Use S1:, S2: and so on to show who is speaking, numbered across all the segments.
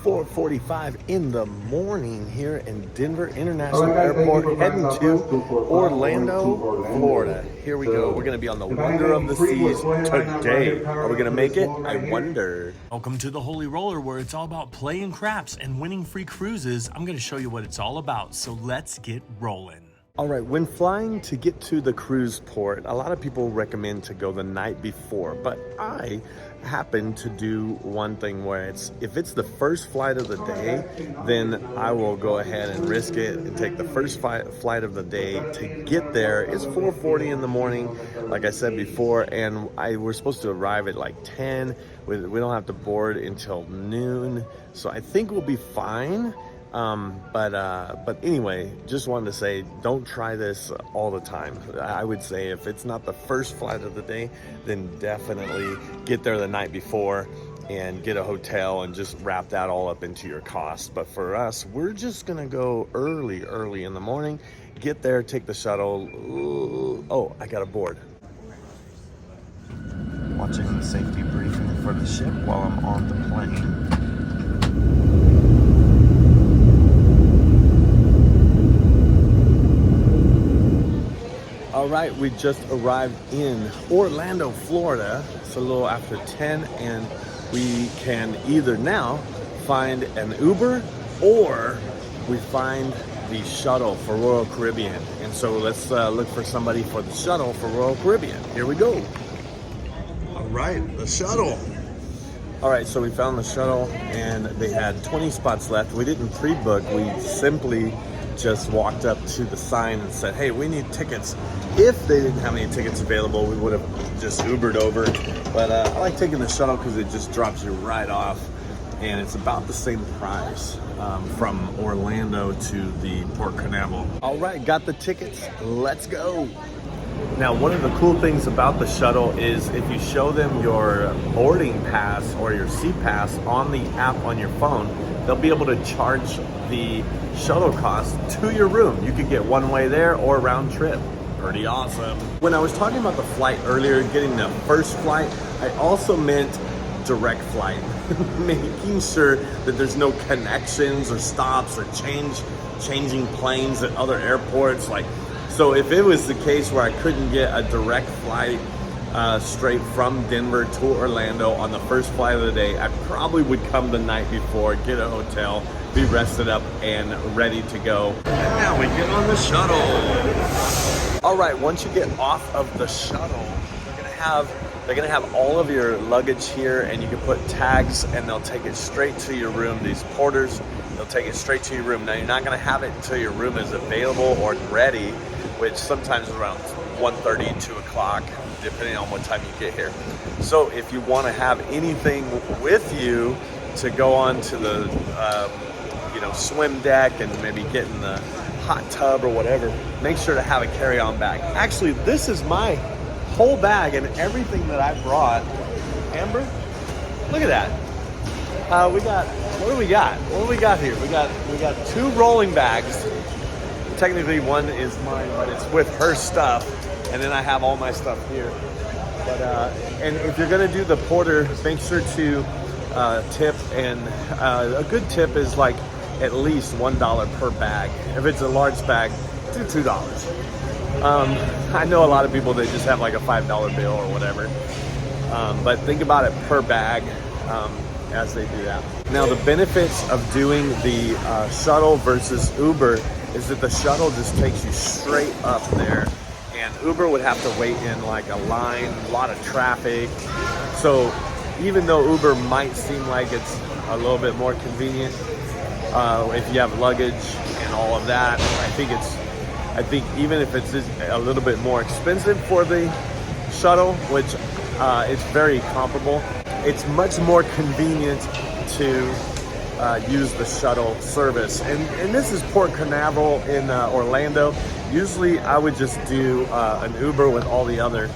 S1: 4:45 in the morning here in Denver International Airport, heading to Orlando, Florida. Here we go. We're going to be on the Wonder of the Seas today. Are we going to make it? I wonder.
S2: Welcome to the Holy Roller, where it's all about playing craps and winning free cruises. I'm going to show you what it's all about, so let's get rolling.
S1: All right, when flying to get to the cruise port, a lot of people recommend to go the night before, but I happen to do one thing where if it's the first flight of the day, then I will go ahead and risk it and take the first flight of the day to get there. It's 4:40 in the morning, like I said before, and we're supposed to arrive at like 10. We don't have to board until noon, so I think we'll be fine. But anyway, just wanted to say, don't try this all the time. I would say if it's not the first flight of the day, then definitely get there the night before and get a hotel and just wrap that all up into your cost. But for us, we're just gonna go early in the morning, get there, take the shuttle. Oh, I got a board. Watching the safety briefing for the ship while I'm on the plane. All right, we just arrived in Orlando, Florida. It's a little after 10, and we can either now find an Uber or we find the shuttle for Royal Caribbean. And so let's look for somebody for the shuttle for Royal Caribbean. Here we go. All right, the shuttle. All right, so we found the shuttle and they had 20 spots left. We didn't pre-book, we simply just walked up to the sign and said, hey, we need tickets. If they didn't have any tickets available, we would have just Ubered over. But I like taking the shuttle because it just drops you right off, and it's about the same price from Orlando to the Port Canaveral. All right, got the tickets. Let's go. Now, one of the cool things about the shuttle is if you show them your boarding pass or your seat pass on the app on your phone, they'll be able to charge the shuttle cost to your room. You could get one way there or round trip. Pretty awesome. When I was talking about the flight earlier, getting the first flight, I also meant direct flight, making sure that there's no connections or stops or changing planes at other airports. So if it was the case where I couldn't get a direct flight straight from Denver to Orlando on the first flight of the day, I probably would come the night before, get a hotel, be rested up and ready to go. And now we get on the shuttle. All right, once you get off of the shuttle, they're gonna have all of your luggage here, and you can put tags and they'll take it straight to your room. These porters, they'll take it straight to your room. Now you're not gonna have it until your room is available or ready, which sometimes is around 1:30, 2 o'clock, depending on what time you get here. So if you want to have anything with you to go on to the swim deck and maybe get in the hot tub or whatever, make sure to have a carry-on bag. Actually, this is my whole bag and everything that I brought. Amber, look at that. What do we got here? We got 2 rolling bags. Technically one is mine, but it's with her stuff, and then I have all my stuff here. But and if you're gonna do the porter, make sure to tip, and a good tip is like at least $1 per bag. If it's a large bag, do $2. I know a lot of people that just have like a $5 bill or whatever, but think about it per bag as they do that. Now the benefits of doing the shuttle versus Uber is that the shuttle just takes you straight up there, and Uber would have to wait in like a line, a lot of traffic. So even though Uber might seem like it's a little bit more convenient, if you have luggage and all of that, I think even if it's a little bit more expensive for the shuttle, which it's very comparable, it's much more convenient to use the shuttle service. And this is Port Canaveral in Orlando. Usually I would just do an Uber with all the other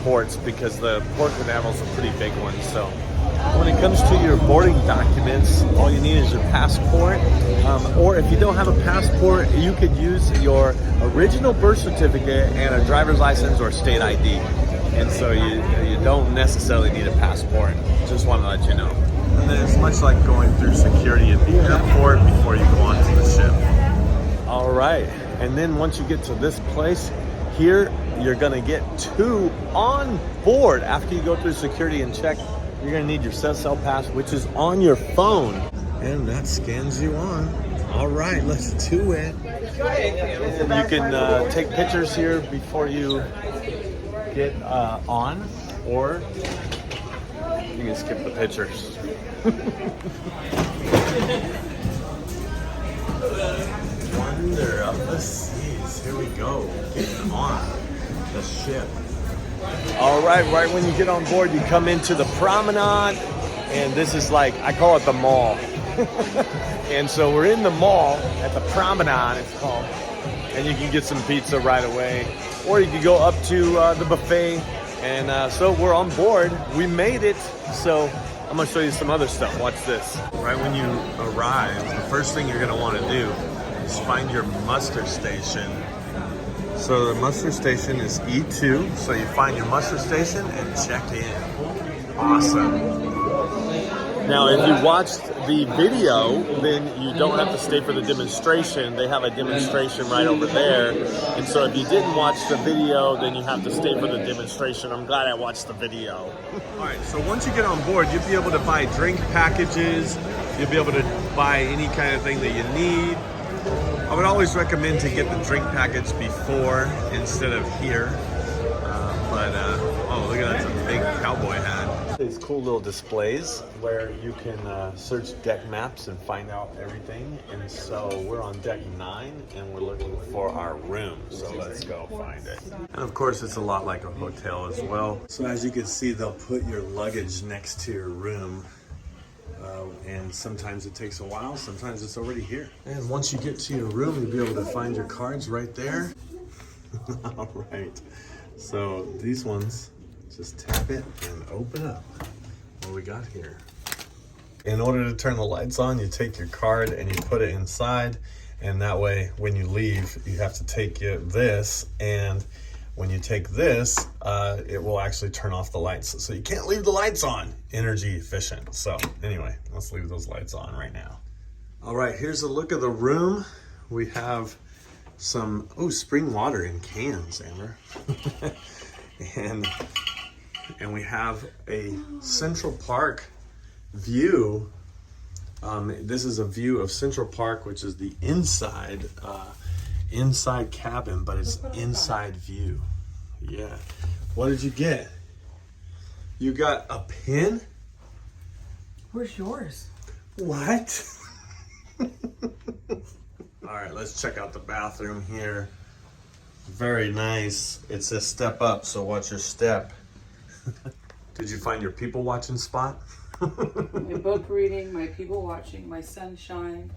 S1: ports, because the Port Canaveral is a pretty big one. So when it comes to your boarding documents, all you need is your passport, or if you don't have a passport, you could use your original birth certificate and a driver's license or state ID. And so you don't necessarily need a passport. Just want to let you know. And then it's much like going through security at the airport before you go onto the ship. All right, and then once you get to this place here, you're gonna get 2 on board. After you go through security and check, you're gonna need your SESL pass, which is on your phone. And that scans you on. All right, let's do it. And you can take pictures here before you get on, or you can skip the pictures. Wonder of the seas. Here we go. Getting on the ship. All right, right when you get on board, you come into the promenade, and this is like, I call it the mall. And so we're in the mall at the promenade, it's called, and you can get some pizza right away, or you can go up to the buffet. And so we're on board. We made it. So I'm gonna show you some other stuff. Watch this. Right when you arrive, the first thing you're gonna want to do is find your muster station. So the muster station is E2. So you find your muster station and check in. Awesome. Now, if you watched the video, then you don't have to stay for the demonstration. They have a demonstration right over there. And so if you didn't watch the video, then you have to stay for the demonstration. I'm glad I watched the video. All right, so once you get on board, you'll be able to buy drink packages. You'll be able to buy any kind of thing that you need. I would always recommend to get the drink package before instead of here. Oh, look at that, it's a big cowboy hat. These cool little displays where you can search deck maps and find out everything. And so we're on deck 9 and we're looking for our room. So let's go find it. And of course, it's a lot like a hotel as well. So as you can see, they'll put your luggage next to your room. And sometimes it takes a while, sometimes it's already here. And once you get to your room, you'll be able to find your cards right there. All right. So these ones, just tap it and open up. What we got here? In order to turn the lights on, you take your card and you put it inside, and that way when you leave, you have to take this, and when you take this, it will actually turn off the lights. So you can't leave the lights on. Energy efficient. So anyway, let's leave those lights on right now. All right, here's a look of the room. We have some, spring water in cans, Amber. and we have a Central Park view. This is a view of Central Park, which is the inside cabin, but it's inside view. Yeah. What did you get? You got a pin?
S3: Where's yours?
S1: What? All right, let's check out the bathroom here. Very nice. It says step up, so watch your step. Did you find your people watching spot?
S3: My book reading, my people watching, my sunshine.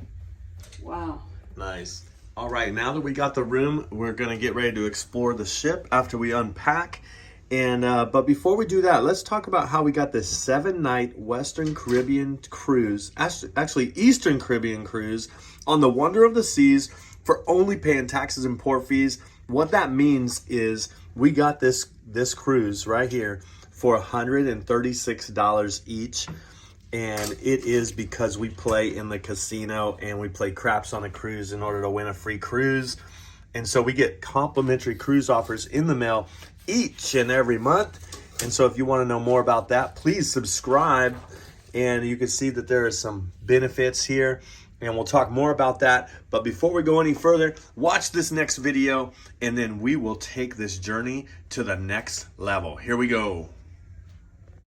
S3: Wow.
S1: Nice. All right, now that we got the room, we're gonna get ready to explore the ship after we unpack. And but before we do that, let's talk about how we got this 7-night Western Caribbean cruise, actually Eastern Caribbean cruise on the Wonder of the Seas for only paying taxes and port fees. What that means is we got this cruise right here for $136 each. And it is because we play in the casino and we play craps on a cruise in order to win a free cruise. And so we get complimentary cruise offers in the mail each and every month. And so if you want to know more about that, please subscribe. And you can see that there are some benefits here. And we'll talk more about that. But before we go any further, watch this next video and then we will take this journey to the next level. Here we go.